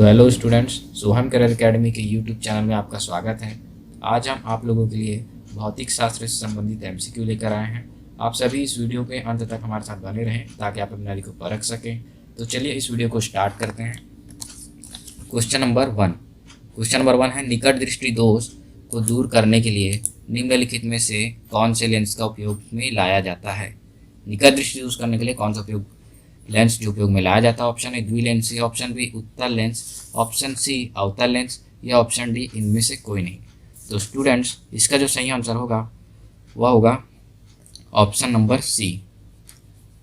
तो hello students, सोहम career academy के YouTube channel में आपका स्वागत है। आज हम आप लोगों के लिए भौतिक शास्त्र से संबंधित एमसीक्यू लेकर आए हैं। आप सभी इस वीडियो के अंत तक हमारे साथ बने रहें ताकि आप अपनी नॉलेज को परख सकें। तो चलिए इस वीडियो को स्टार्ट करते हैं। क्वेश्चन नंबर 1 है, निकट दृष्टि दोष को दूर करने के लिए निम्नलिखित में से कौन से लेंस का उपयोग में लाया जाता है। निकट दृष्टि दोष करने के लिए कौन सा लेंस जो उपयोग में लाया जाता है। ऑप्शन ए द्विलेंसी, ऑप्शन बी उत्तल लेंस, ऑप्शन सी अवतल लेंस या ऑप्शन डी इनमें से कोई नहीं। तो स्टूडेंट्स, इसका जो सही आंसर होगा वह होगा ऑप्शन नंबर सी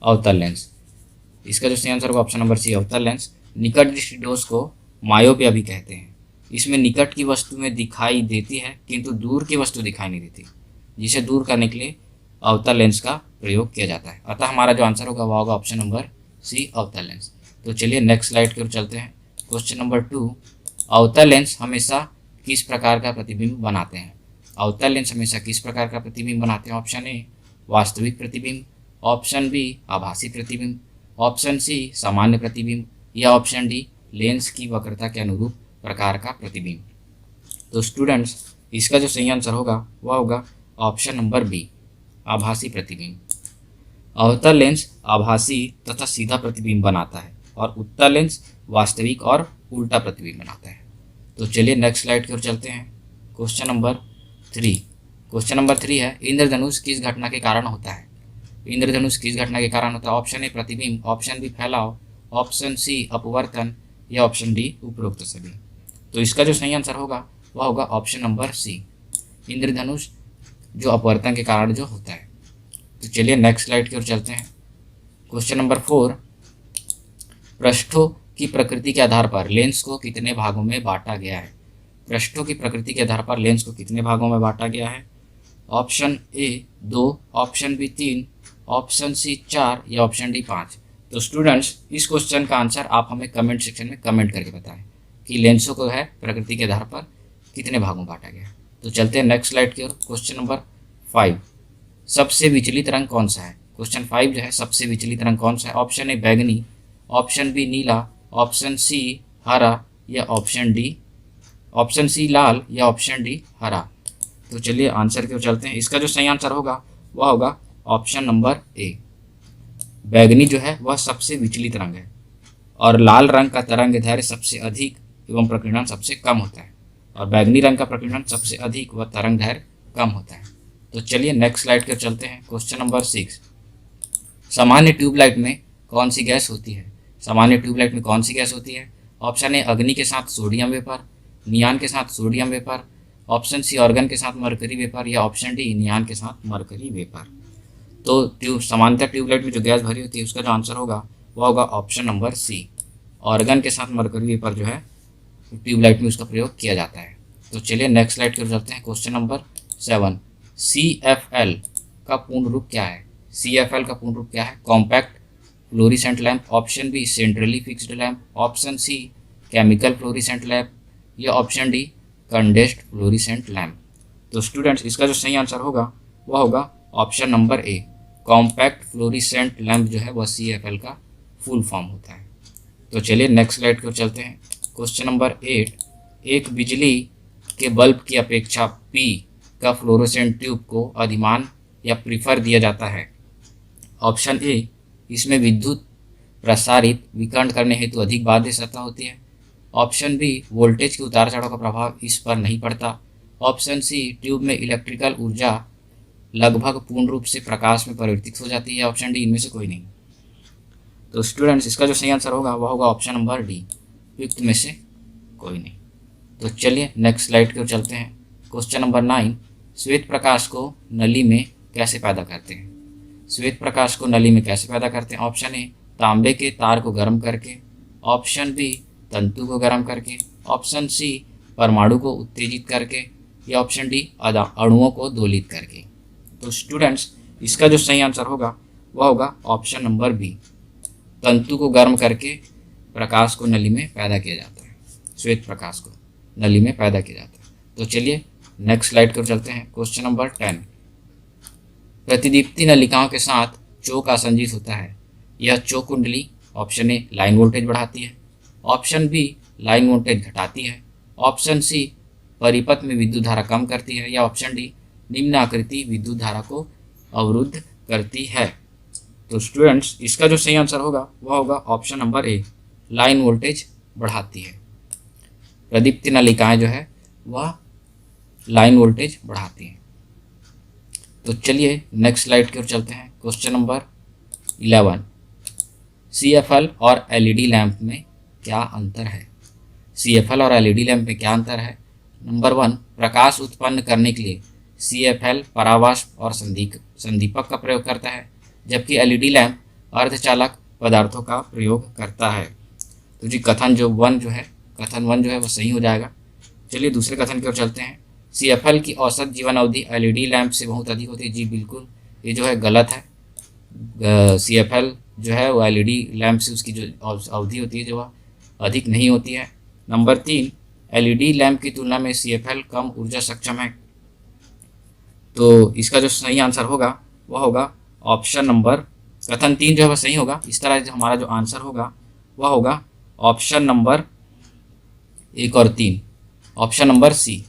अवतल लेंस। इसका जो सही आंसर होगा ऑप्शन नंबर सी अवतल लेंस। निकट दृष्टि दोष को मायोपिया भी कहते हैं। इसमें निकट की वस्तु में दिखाई देती है किंतु दूर की वस्तु दिखाई नहीं देती, जिसे दूर करने के लिए अवतल लेंस का प्रयोग किया जाता है। अतः हमारा जो आंसर होगा वह होगा ऑप्शन नंबर सी अवतल लेंस। तो चलिए नेक्स्ट स्लाइड की ओर चलते हैं। क्वेश्चन नंबर 2, अवतल लेंस हमेशा किस प्रकार का प्रतिबिंब बनाते हैं। अवतल लेंस हमेशा किस प्रकार का प्रतिबिंब बनाते हैं। ऑप्शन ए वास्तविक प्रतिबिंब, ऑप्शन बी आभासी प्रतिबिंब, ऑप्शन सी सामान्य प्रतिबिंब या ऑप्शन डी लेंस की वक्रता के अनुरूप प्रकार का प्रतिबिंब। तो स्टूडेंट्स, इसका जो सही आंसर होगा वह होगा ऑप्शन नंबर बी आभासी प्रतिबिंब। अवतल लेंस आभासी तथा सीधा प्रतिबिंब बनाता है और उत्तल लेंस वास्तविक और उल्टा प्रतिबिंब बनाता है। तो चलिए नेक्स्ट स्लाइड की ओर चलते हैं। क्वेश्चन नंबर 3 है, इंद्रधनुष किस घटना के कारण होता है। इंद्रधनुष किस घटना के कारण होता है। ऑप्शन ए प्रतिबिंब, ऑप्शन बी फैलाव, ऑप्शन सी अपवर्तन या ऑप्शन डी उपरोक्त सभी। तो इसका जो सही आंसर होगा वह होगा ऑप्शन नंबर सी इंद्रधनुष जो अपवर्तन के कारण जो होता है। तो चलिए नेक्स्ट स्लाइड की ओर चलते हैं। क्वेश्चन नंबर 4, पृष्ठों की प्रकृति के आधार पर लेंस को कितने भागों में बांटा गया है। पृष्ठों की प्रकृति के आधार पर लेंस को कितने भागों में बांटा गया है। Option A 2, option B 3, option C 4 या ऑप्शन डी 5। तो स्टूडेंट्स, इस क्वेश्चन का आंसर आप हमें कमेंट सेक्शन में कमेंट करके बताएं कि लेंसों को है प्रकृति के आधार पर कितने भागों में बांटा गया है। तो चलते हैं नेक्स्ट स्लाइड की ओर। क्वेश्चन नंबर 5, सबसे विचलित रंग कौन सा है। क्वेश्चन 5 जो है, सबसे विचलित रंग कौन सा है। ऑप्शन ए बैगनी, ऑप्शन बी नीला, ऑप्शन सी हरा या ऑप्शन सी लाल या ऑप्शन डी हरा। तो चलिए आंसर की ओर चलते हैं। इसका जो सही आंसर होगा वह होगा ऑप्शन नंबर ए बैगनी जो है वह सबसे विचलित रंग है और लाल रंग का तरंग दैर्घ्य सबसे अधिक एवं प्रकीर्णन सबसे कम होता है और बैगनी रंग का प्रकीर्णन सबसे अधिक व तरंग दैर्घ्य कम होता है। तो चलिए नेक्स्ट स्लाइड पर चलते हैं। क्वेश्चन नंबर 6, सामान्य ट्यूबलाइट में कौन सी गैस होती है। सामान्य ट्यूबलाइट में कौन सी गैस होती है। ऑप्शन ए अग्नि के साथ सोडियम वेपर, नियान के साथ sodium vapour, option C argon के साथ मरकरी वेपर या ऑप्शन डी नियान के साथ मरकरी वेपर। तो सामान्यतः ट्यूबलाइट में जो गैस भरी होती है उसका जो आंसर होगा वह होगा ऑप्शन नंबर सी ऑर्गन के साथ मरकरी वेपर जो है ट्यूबलाइट में उसका प्रयोग किया जाता है। तो चलिए नेक्स्ट स्लाइड की ओर चलते हैं। क्वेश्चन नंबर 7, CFL का पूर्ण रूप क्या है। CFL का पूर्ण रूप क्या है। Compact fluorescent lamp, option B centrally fixed lamp, option C chemical fluorescent lamp या option D condensed fluorescent lamp. तो स्टूडेंट्स, इसका जो सही आंसर होगा वह होगा option number A compact fluorescent lamp जो है वह CFL का फुल फॉर्म होता है। तो चलिए नेक्स्ट स्लाइड की ओर चलते हैं। क्वेश्चन नंबर 8, एक बिजली के बल्ब की अपेक्षा P का फ्लोरोसेंट ट्यूब को अधिमान या प्रीफर दिया जाता है। ऑप्शन ए, इसमें विद्युत प्रसारित विकर्ण करने हेतु अधिक बाध्य सत्ता होती है। ऑप्शन बी, वोल्टेज के उतार चढ़ाव का प्रभाव इस पर नहीं पड़ता। ऑप्शन सी, ट्यूब में इलेक्ट्रिकल ऊर्जा लगभग पूर्ण रूप से प्रकाश में परिवर्तित हो जाती है। ऑप्शन डी इनमें से कोई नहीं। तो स्टूडेंट्स, इसका जो सही आंसर होगा वह होगा ऑप्शन नंबर डी युक्त में से कोई नहीं। तो चलिए नेक्स्ट स्लाइड की ओर चलते हैं। क्वेश्चन नंबर 9, श्वेत प्रकाश को नली में कैसे पैदा करते हैं। श्वेत प्रकाश को नली में कैसे पैदा करते हैं। ऑप्शन ए, तांबे के तार को गर्म करके, ऑप्शन बी तंतु को गर्म करके, ऑप्शन सी परमाणु को उत्तेजित करके या ऑप्शन डी अणुओं को दोलित करके। तो स्टूडेंट्स, इसका जो सही आंसर होगा वह होगा ऑप्शन नंबर बी तंतु को गर्म करके प्रकाश को नली में पैदा किया जाता है। श्वेत प्रकाश को नली में पैदा किया जाता है। तो चलिए नेक्स्ट स्लाइड पर चलते हैं। क्वेश्चन नंबर 10, प्रतिदीप्ति नलिकाओं के साथ चोक आसंजित होता है। यह चोक कुंडली ऑप्शन ए लाइन वोल्टेज बढ़ाती है, ऑप्शन बी लाइन वोल्टेज घटाती है। ऑप्शन सी परिपथ में विद्युत धारा कम करती है। या ऑप्शन डी निम्न आकृति विद्युत धारा को अवरुद्ध करती है। तो स्टूडेंट्स इसका जो सही आंसर होगा वह होगा ऑप्शन नंबर ए, लाइन वोल्टेज बढ़ाती है। प्रदीप्ति नलिकाएं जो है वह लाइन वोल्टेज बढ़ाती हैं। तो चलिए नेक्स्ट स्लाइड की ओर चलते हैं। क्वेश्चन नंबर 11, CFL और LED लैंप में क्या अंतर है? CFL और LED लैंप में क्या अंतर है? नंबर 1, प्रकाश उत्पन्न करने के लिए CFL परावाष्प और संदीपक का प्रयोग करता है, जबकि LED लैंप अर्धचालक पदार्थों का प्रयोग करता है। तो जी कथन 1 जो है वो सही हो जाएगा। चलिए दूसरे कथन की ओर चलते हैं। CFL की औसत जीवन अवधि LED लैंप से बहुत अधिक होती है। जी बिल्कुल, ये जो है गलत है। CFL जो है वो LED लैंप से उसकी जो अवधि होती है जो वह अधिक नहीं होती है। नंबर 3, LED लैंप की तुलना में CFL कम ऊर्जा सक्षम है। तो इसका जो सही आंसर होगा वह होगा ऑप्शन नंबर, कथन 3 जो है वह सही होगा। इस तरह जो हमारा जो आंसर होगा वह होगा ऑप्शन नंबर 1 और 3, ऑप्शन नंबर सी,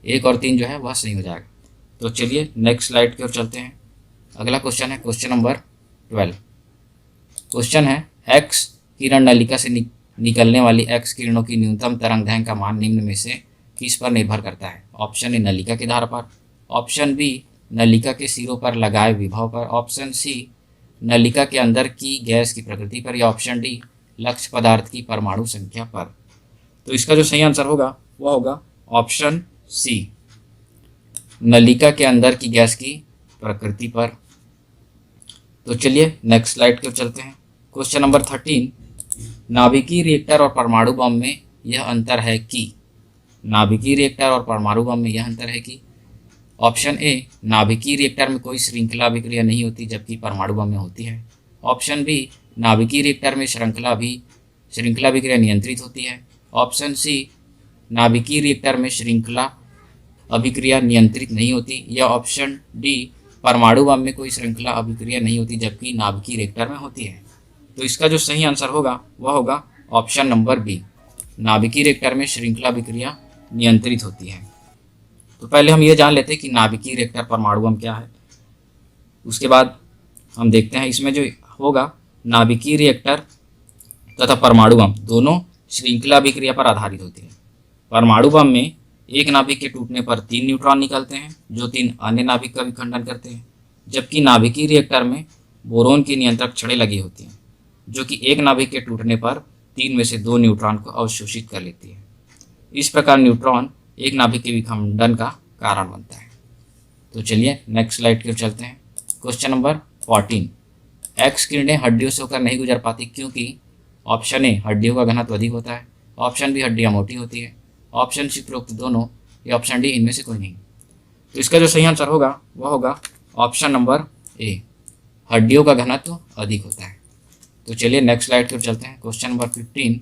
1 और 3 जो है वह सही हो जाएगा। तो चलिए नेक्स्ट स्लाइड की ओर चलते हैं। अगला क्वेश्चन है क्वेश्चन नंबर 12। क्वेश्चन है एक्स किरण नलिका से निकलने वाली एक्स किरणों की न्यूनतम तरंग दैर्घ्य का मान निम्न में से किस पर निर्भर करता है? ऑप्शन ए नलिका की धारा पर, ऑप्शन बी नलिका के सिरों पर लगाए विभव पर, ऑप्शन सी नलिका के अंदर की गैस की प्रकृति पर, या ऑप्शन डी लक्ष्य पदार्थ की परमाणु संख्या पर। तो इसका जो सही आंसर होगा वह होगा ऑप्शन सी, नलिका के अंदर की गैस की प्रकृति पर। तो चलिए नेक्स्ट स्लाइड की ओर चलते हैं। क्वेश्चन नंबर 13, नाभिकीय रिएक्टर और परमाणु बम में यह अंतर है कि, नाभिकीय रिएक्टर और परमाणु बम में यह अंतर है कि ऑप्शन ए नाभिकीय रिएक्टर में कोई श्रृंखला अभिक्रिया नहीं होती जबकि परमाणु बम में होती है, ऑप्शन बी नाभिकीय रिएक्टर में श्रृंखला अभिक्रिया नियंत्रित होती है, ऑप्शन सी नाभिकीय रिएक्टर में श्रृंखला अभिक्रिया नियंत्रित नहीं होती, या ऑप्शन डी परमाणु बम में कोई श्रृंखला अभिक्रिया नहीं होती जबकि नाभिकीय रिएक्टर में होती है। तो इसका जो सही आंसर होगा वह होगा ऑप्शन नंबर बी, नाभिकीय रिएक्टर में श्रृंखला अभिक्रिया नियंत्रित होती है। तो पहले हम ये जान लेते हैं कि नाभिकीय रिएक्टर परमाणु बम क्या है, उसके बाद हम देखते हैं इसमें जो होगा नाभिकीय रिएक्टर तथा परमाणु बम दोनों श्रृंखला अभिक्रिया पर आधारित होती है। परमाणु बम में एक नाभिक के टूटने पर 3 न्यूट्रॉन निकलते हैं जो 3 अन्य नाभिक का विखंडन करते हैं, जबकि नाभिकीय रिएक्टर में बोरोन की नियंत्रक छड़ें लगी होती हैं जो कि एक नाभिक के टूटने पर 3 में से 2 न्यूट्रॉन को अवशोषित कर लेती है। इस प्रकार न्यूट्रॉन एक नाभिक के विखंडन का कारण बनता है। तो चलिए नेक्स्ट स्लाइड की ओर चलते हैं। क्वेश्चन नंबर 14, एक्स किरणें हड्डियों से होकर नहीं गुजर पाती क्योंकि ऑप्शन ए हड्डियों का घनत्व अधिक होता है, ऑप्शन बी हड्डियाँ मोटी होती है, ऑप्शन सी उपरोक्त दोनों, या ऑप्शन डी इनमें से कोई नहीं। तो इसका जो सही आंसर होगा वह होगा ऑप्शन नंबर ए, हड्डियों का घनत्व अधिक होता है। तो चलिए नेक्स्ट स्लाइड की ओर चलते हैं। क्वेश्चन नंबर 15,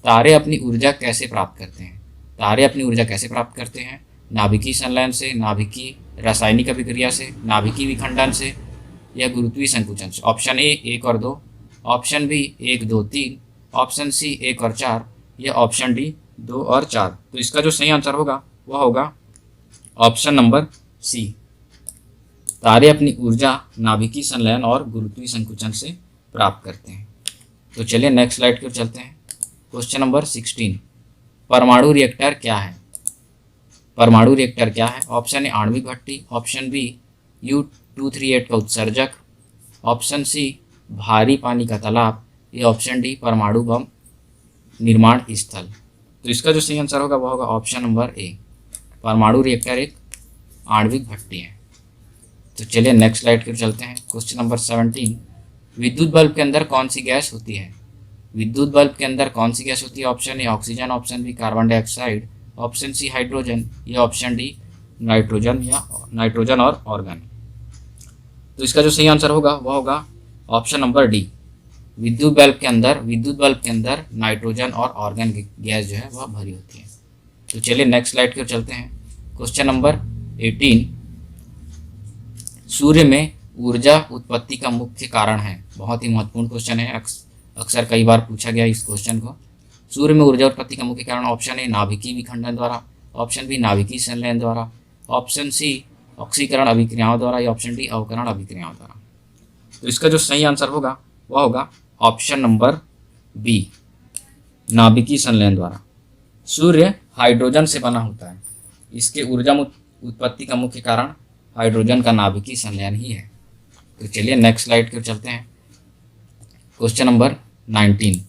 तारे अपनी ऊर्जा कैसे प्राप्त करते हैं? तारे अपनी ऊर्जा कैसे प्राप्त करते हैं? नाभिकीय संलयन से, नाभिकीय रासायनिक अभिक्रिया से, नाभिकीय विखंडन से, या गुरुत्वीय संकुचन से। ऑप्शन ए 1 और 2, ऑप्शन बी 1, 2, 3, ऑप्शन सी 1 और 4, या ऑप्शन डी 2 और 4। तो इसका जो सही आंसर होगा वह होगा ऑप्शन नंबर सी, तारे अपनी ऊर्जा नाभिकीय संलयन और गुरुत्वीय संकुचन से प्राप्त करते हैं। तो चलिए नेक्स्ट स्लाइड की ओर चलते हैं। क्वेश्चन नंबर 16, परमाणु रिएक्टर क्या है? परमाणु रिएक्टर क्या है? ऑप्शन ए आणविक भट्टी, ऑप्शन बी U-238 का उत्सर्जक, ऑप्शन सी भारी पानी का तालाब, या ऑप्शन डी परमाणु बम निर्माण स्थल। तो इसका जो सही आंसर होगा वह होगा ऑप्शन नंबर ए, परमाणु रिएक्टर एक आणविक भट्टी है। तो चलिए नेक्स्ट स्लाइड की ओर चलते हैं। क्वेश्चन नंबर 17, विद्युत बल्ब के अंदर कौन सी गैस होती है? विद्युत बल्ब के अंदर कौन सी गैस होती है? Option A oxygen, option B carbon dioxide, option C hydrogen, या ऑप्शन डी नाइट्रोजन और ऑर्गन। तो इसका जो सही आंसर होगा वह होगा ऑप्शन नंबर डी, विद्युत बल्ब के अंदर नाइट्रोजन और ऑर्गन की गैस जो है वह भरी होती है। तो चलिए नेक्स्ट स्लाइड की ओर चलते हैं। क्वेश्चन नंबर 18, सूर्य में ऊर्जा उत्पत्ति का मुख्य कारण है। बहुत ही महत्वपूर्ण क्वेश्चन है, अक्सर कई बार पूछा गया इस क्वेश्चन को। सूर्य में ऊर्जा उत्पत्ति का मुख्य कारण ऑप्शन ए नाभिकीय विखंडन द्वारा, ऑप्शन बी नाभिकीय संलयन द्वारा, ऑप्शन सी ऑक्सीकरण अभिक्रियाओं द्वारा या ऑप्शन डी अवकरण अभिक्रियाओं द्वारा। तो इसका जो सही आंसर होगा वह होगा ऑप्शन नंबर बी, नाभिकीय संलयन द्वारा। सूर्य हाइड्रोजन से बना होता है, इसके ऊर्जा उत्पत्ति का मुख्य कारण हाइड्रोजन का नाभिकीय संलयन ही है। तो चलिए नेक्स्ट स्लाइड की चलते हैं। क्वेश्चन नंबर 19,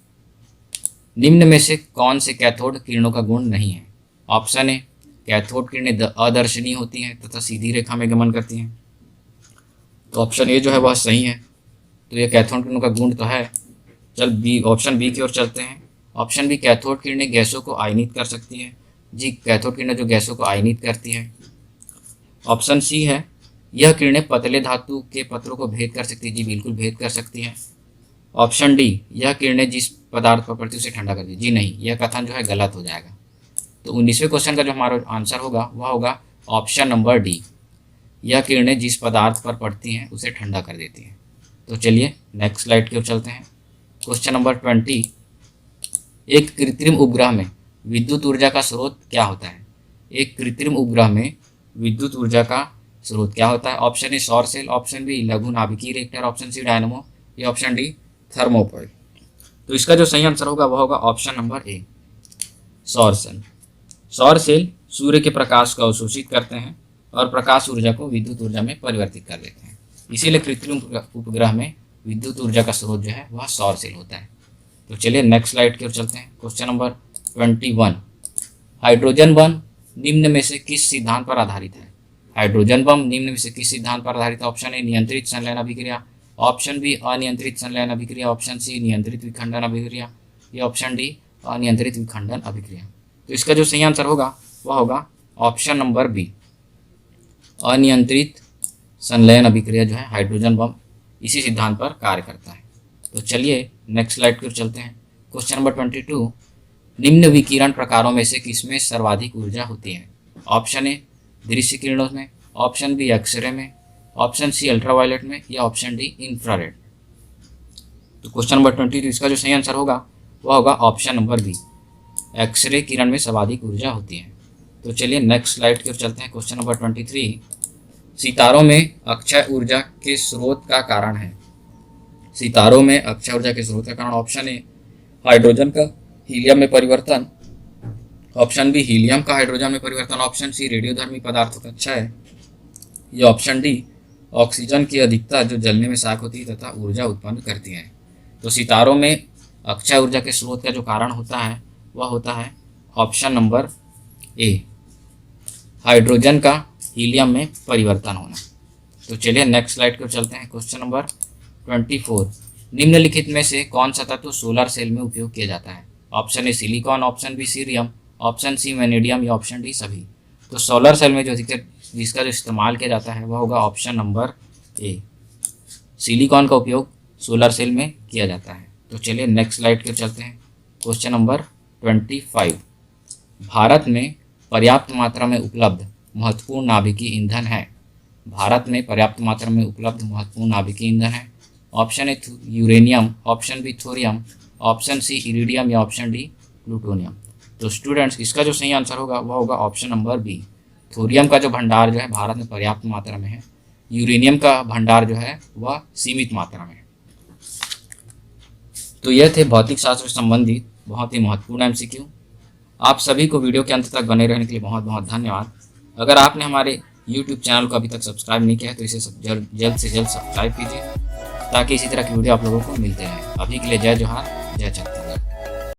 निम्न में से कौन से कैथोड किरणों का गुण नहीं है? ऑप्शन ए कैथोड किरणें अदर्शनीय होती हैं तथा सीधी रेखा में गमन करती हैं। तो ऑप्शन ए जो है वह सही है, तो ये कैथोड किरणों का गुण तो है। चल बी, ऑप्शन बी की ओर चलते हैं। ऑप्शन बी कैथोड किरणें गैसों को आयनित कर सकती हैं। जी, कैथोड किरणें जो गैसों को आयनित करती हैं। ऑप्शन सी है यह किरणें पतले धातु के पत्रों को भेद कर सकती है। जी बिल्कुल भेद कर सकती हैं। ऑप्शन डी यह किरणें जिस पदार्थ पर पड़ती है उसे ठंडा कर दी। जी नहीं, यह कथन जो है गलत हो जाएगा। तो 19वें क्वेश्चन का जो हमारा आंसर होगा वह होगा ऑप्शन नंबर डी, यह किरणें जिस पदार्थ पर पड़ती हैं उसे ठंडा कर देती हैं। तो चलिए नेक्स्ट स्लाइड की ओर चलते हैं। क्वेश्चन नंबर 20, एक कृत्रिम उपग्रह में विद्युत ऊर्जा का स्रोत क्या होता है? एक कृत्रिम उपग्रह में विद्युत ऊर्जा का स्रोत क्या होता है? ऑप्शन ए सौर सेल, ऑप्शन बी लघु नाभिकीय रिएक्टर, ऑप्शन सी डायनामो या ऑप्शन डी थर्मोपाइल। तो इसका जो सही आंसर होगा वह होगा ऑप्शन नंबर ए, सौर सेल। सौर सेल सूर्य के प्रकाश को अवशोषित करते हैं और प्रकाश ऊर्जा को विद्युत ऊर्जा में परिवर्तित कर देते हैं। इसीलिए कृत्रिम उपग्रह में विद्युत ऊर्जा का स्रोत जो है वह सौर सेल होता है। तो चलिए नेक्स्ट स्लाइड की ओर चलते हैं। क्वेश्चन नंबर 21, हाइड्रोजन बम निम्न में से किस सिद्धांत पर आधारित है? हाइड्रोजन बम निम्न में से किस सिद्धांत पर आधारित है? ऑप्शन ए नियंत्रित संलयन अभिक्रिया, ऑप्शन बी अनियंत्रित संलयन अभिक्रिया, ऑप्शन सी नियंत्रित विखंडन अभिक्रिया या ऑप्शन डी अनियंत्रित विखंडन अभिक्रिया। तो इसका जो सही आंसर होगा वह होगा ऑप्शन नंबर बी, अनियंत्रित संलयन अभिक्रिया जो है हाइड्रोजन बम इसी सिद्धांत पर कार्य करता है। तो चलिए नेक्स्ट स्लाइड की ओर चलते हैं। क्वेश्चन नंबर 22, निम्न विकिरण प्रकारों में से किसमें सर्वाधिक ऊर्जा होती है? ऑप्शन ए दृश्य किरणों में, ऑप्शन बी एक्सरे में, ऑप्शन सी अल्ट्रावायलेट में या ऑप्शन डी इंफ्रारेड। तो क्वेश्चन नंबर 22 इसका जो सही आंसर होगा वह होगा ऑप्शन नंबर बी, एक्सरे किरण में सर्वाधिक ऊर्जा होती है। तो चलिए नेक्स्ट स्लाइड की ओर चलते हैं। क्वेश्चन नंबर 23, सितारों में अक्षय ऊर्जा के स्रोत का कारण है? सितारों में अक्षय ऊर्जा के स्रोत का कारण ऑप्शन ए हाइड्रोजन का हीलियम में परिवर्तन, ऑप्शन बी हीलियम का हाइड्रोजन में परिवर्तन, ऑप्शन सी रेडियोधर्मी पदार्थों का क्षय या ऑप्शन डी ऑक्सीजन की अधिकता जो जलने में सहायक होती है तथा ऊर्जा उत्पन्न करती है। तो सितारों में अक्षय ऊर्जा के स्रोत का जो कारण होता है वह होता है ऑप्शन नंबर ए, हाइड्रोजन का हीलियम में परिवर्तन होना। तो चलिए नेक्स्ट स्लाइड की ओर चलते हैं। क्वेश्चन नंबर 24, निम्नलिखित में से कौन सा तत्व सोलर सेल में उपयोग किया जाता है? Option A silicon, option B cerium, option C vanadium या ऑप्शन डी सभी। तो सोलर सेल में जो जिसका जो इस्तेमाल किया जाता है वह होगा ऑप्शन नंबर ए, सिलिकॉन का उपयोग सोलर सेल में किया जाता है। तो चलिए नेक्स्ट स्लाइड की ओर चलते हैं। क्वेश्चन नंबर 25, भारत में पर्याप्त मात्रा में उपलब्ध महत्वपूर्ण नाभिकीय ईंधन है? भारत में पर्याप्त मात्रा में उपलब्ध महत्वपूर्ण नाभिकीय ईंधन है। Option A uranium, option B thorium, option C iridium या ऑप्शन डी प्लूटोनियम। तो स्टूडेंट्स इसका जो सही आंसर होगा वह होगा ऑप्शन नंबर बी, थोरियम का जो भंडार जो है भारत में पर्याप्त मात्रा में है, यूरेनियम का भंडार जो है वह सीमित मात्रा में है। तो यह थे भौतिक शास्त्र से संबंधित बहुत ही महत्वपूर्ण एमसीक्यू। आप सभी को वीडियो के अंत तक बने रहने के लिए बहुत बहुत धन्यवाद। अगर आपने हमारे YouTube चैनल को अभी तक सब्सक्राइब नहीं किया है तो इसे जल्द से जल्द सब्सक्राइब कीजिए ताकि इसी तरह की वीडियो आप लोगों को मिलते रहें। अभी के लिए जय जोहार, जय छत्तीसगढ़।